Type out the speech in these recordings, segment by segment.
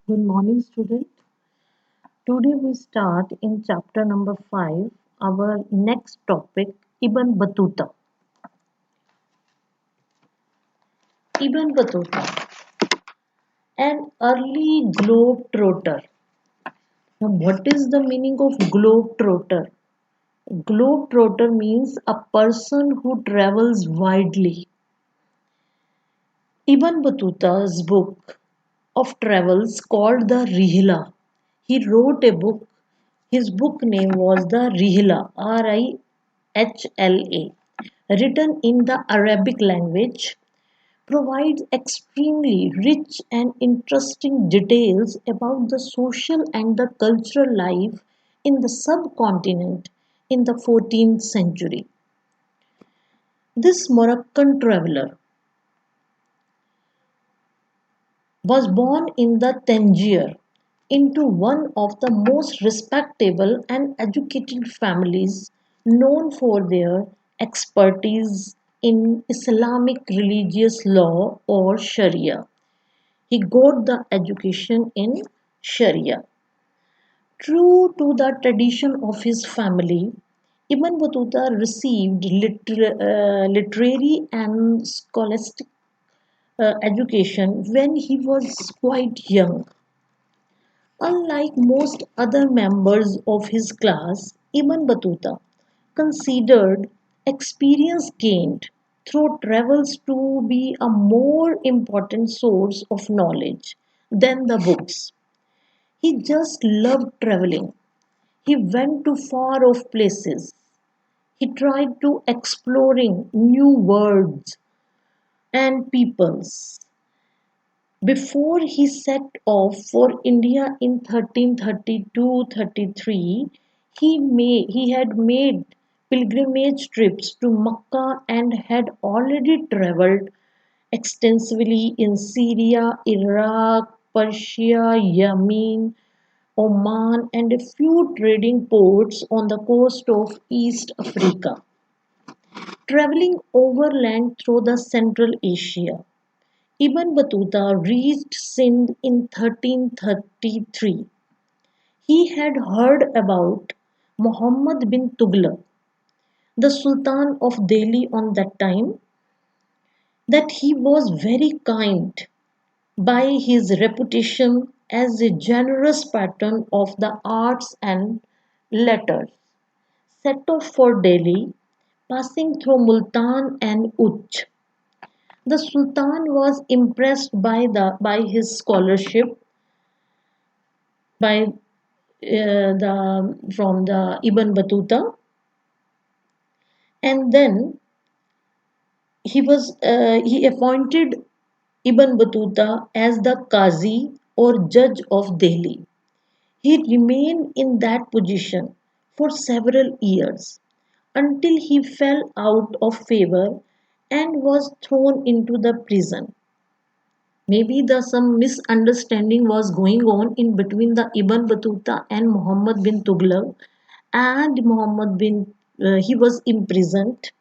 Good morning, student. Today we start in chapter number 5. Our next topic, Ibn Battuta. Ibn Battuta, an early globetrotter. Now, what is the meaning of globetrotter? Globetrotter means a person who travels widely. Ibn Battuta's book of travels called the Rihla. He wrote a book. His book name was the Rihla, Rihla, written in the Arabic language, provides extremely rich and interesting details about the social and the cultural life in the subcontinent in the 14th century. This Moroccan traveler was born in the Tangier into one of the most respectable and educated families known for their expertise in Islamic religious law or Sharia. He got the education in Sharia. True to the tradition of his family, Ibn Battuta received literary and scholastic education when he was quite young. Unlike most other members of his class, Ibn Battuta considered experience gained through travels to be a more important source of knowledge than the books. He just loved traveling. He went to far off places. He tried to exploring new worlds and peoples. Before he set off for India in 1332-33, he had made pilgrimage trips to Mecca and had already traveled extensively in Syria, Iraq, Persia, Yemen, Oman, and a few trading ports on the coast of East Africa. Traveling overland through the Central Asia, Ibn Battuta reached Sindh in 1333. He had heard about Muhammad bin Tughlaq, the Sultan of Delhi on that time, that he was very kind by his reputation as a generous patron of the arts and letters. Set off for Delhi, passing through Multan and Uch. The Sultan was impressed by his scholarship by the from the Ibn Battuta, and then he appointed Ibn Battuta as the Qazi or judge of Delhi. He remained in that position for several years until he fell out of favor and was thrown into the prison. Maybe some misunderstanding was going on in between the Ibn Battuta and Muhammad bin Tughlaq, and he was imprisoned.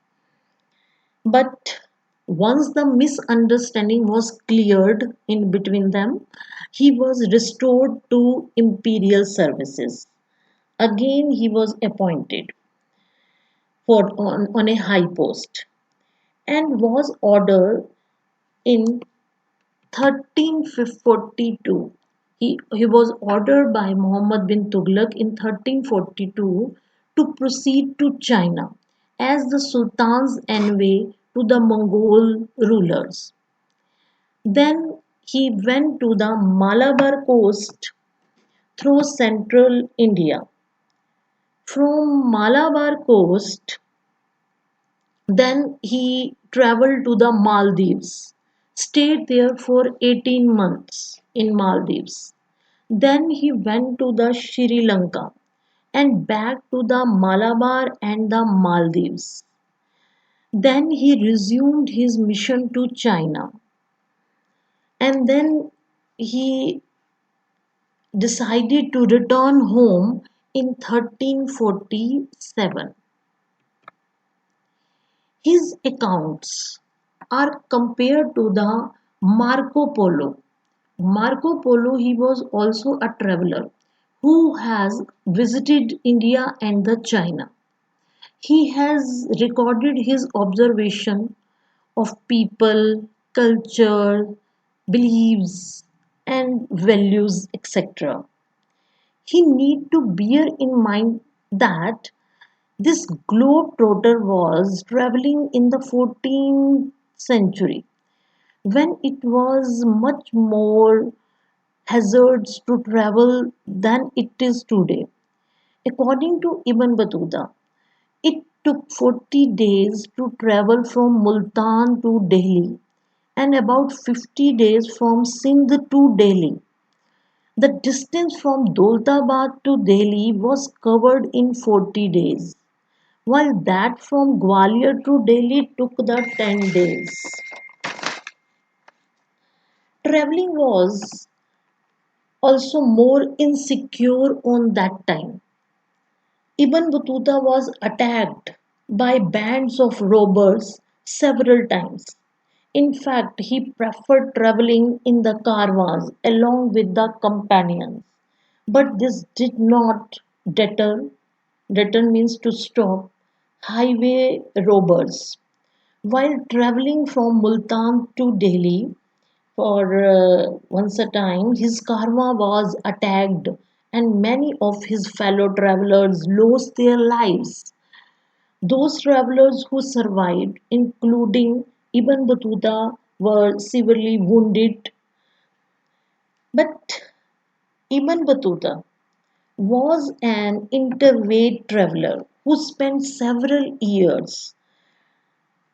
But once the misunderstanding was cleared in between them, he was restored to imperial services. Again, he was appointed on a high post and was ordered in 1342. He was ordered by Muhammad bin Tughlaq in 1342 to proceed to China as the Sultan's envoy to the Mongol rulers. Then he went to the Malabar coast through central India. From Malabar coast, then he traveled to the Maldives, stayed there for 18 months in Maldives. Then he went to the Sri Lanka and back to the Malabar and the Maldives. Then he resumed his mission to China, and then he decided to return home in 1347. His accounts are compared to the Marco Polo, Marco Polo, he was also a traveler who has visited India and the China. He has recorded his observation of people, culture, beliefs, and values, etc. He need to bear in mind that this globetrotter was traveling in the 14th century when it was much more hazardous to travel than it is today. According to Ibn Battuta, it took 40 days to travel from Multan to Delhi and about 50 days from Sindh to Delhi. The distance from Daulatabad to Delhi was covered in 40 days, while that from Gwalior to Delhi took the 10 days. Traveling was also more insecure on that time. Ibn Battuta was attacked by bands of robbers several times. In fact, he preferred traveling in the caravans along with the companions. But this did not deter, deter means to stop, highway robbers. While traveling from Multan to Delhi, for once a time, his karma was attacked, and many of his fellow travelers lost their lives. Those travelers who survived, including Ibn Battuta, were severely wounded. But Ibn Battuta was an interway traveler who spent several years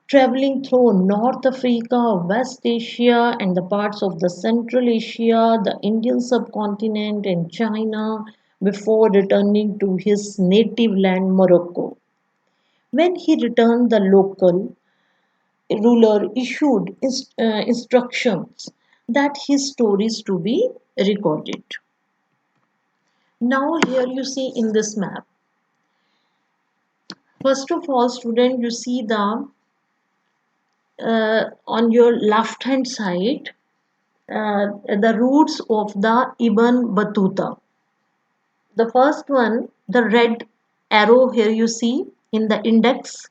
traveling through North Africa, West Asia, and the parts of the Central Asia, the Indian subcontinent, and China before returning to his native land, Morocco. When he returned, the local ruler issued instructions that his stories to be recorded. Now, here you see in this map. First of all, student, you see the on your left hand side the roots of the Ibn Battuta. The first one, the red arrow here you see in the index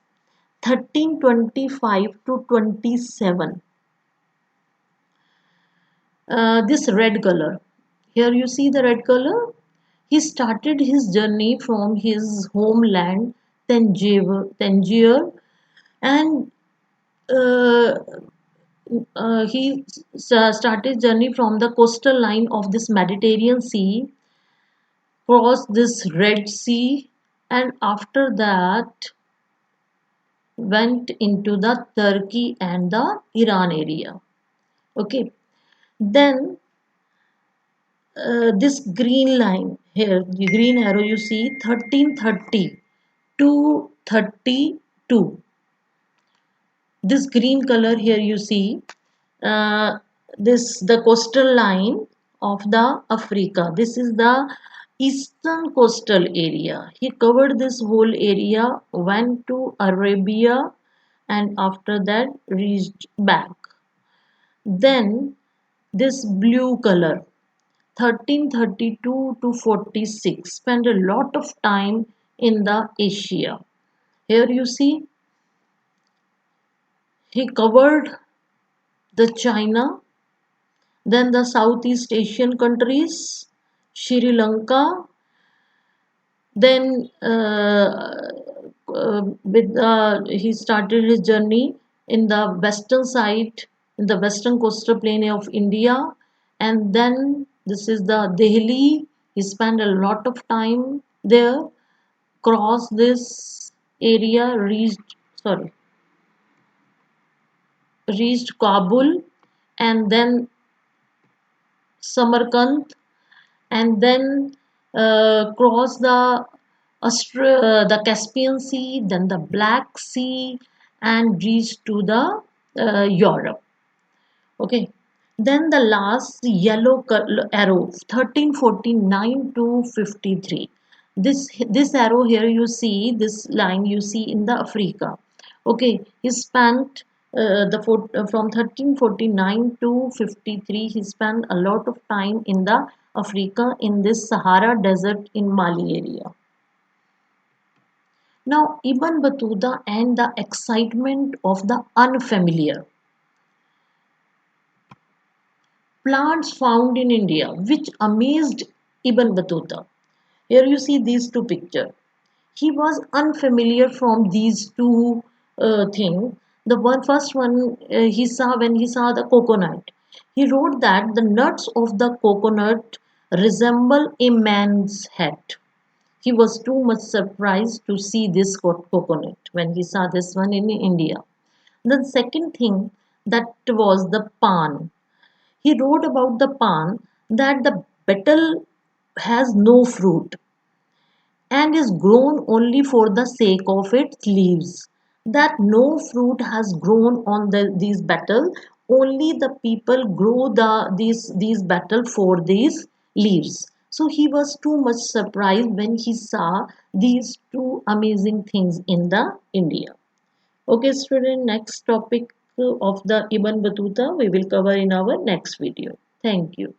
1325 to 27. This red color. Here you see the red color. He started his journey from his homeland Tangier and uh, he started journey from the coastal line of this Mediterranean Sea, crossed this Red Sea, and after that went into the Turkey and the Iran area. Okay, then this green line here, the green arrow you see 1330 to 32. This green color here you see this the coastal line of the Africa. This is the eastern coastal area. He covered this whole area, went to Arabia, and after that reached back. Then this blue color 1332 to 46 spent a lot of time in the Asia. Here you see he covered the China, then the Southeast Asian countries, Sri Lanka, then he started his journey in the western side, in the western coastal plain of India, and then this is the Delhi. He spent a lot of time there, crossed this area, reached Kabul, and then Samarkand, and then cross the Caspian Sea, then the Black Sea, and reach to the Europe. Okay. Then the last yellow arrow, 1349 to 53. This arrow here you see, this line you see in the Africa. Okay, he spent from 1349 to 53, he spent a lot of time in the Africa in this Sahara Desert in Mali area. Now, Ibn Battuta and the excitement of the unfamiliar. Plants found in India, which amazed Ibn Battuta. Here you see these two pictures. He was unfamiliar from these two things. The first one he saw when he saw the coconut. He wrote that the nuts of the coconut resemble a man's head. He was too much surprised to see this coconut when he saw this one in India. The second thing, that was the pan. He wrote about the pan that the betel has no fruit and is grown only for the sake of its leaves. That no fruit has grown on these betel, only the people grow these betel for these leaves. So he was too much surprised when he saw these two amazing things in the India. Okay, student, next topic of the Ibn Battuta we will cover in our next video. Thank you.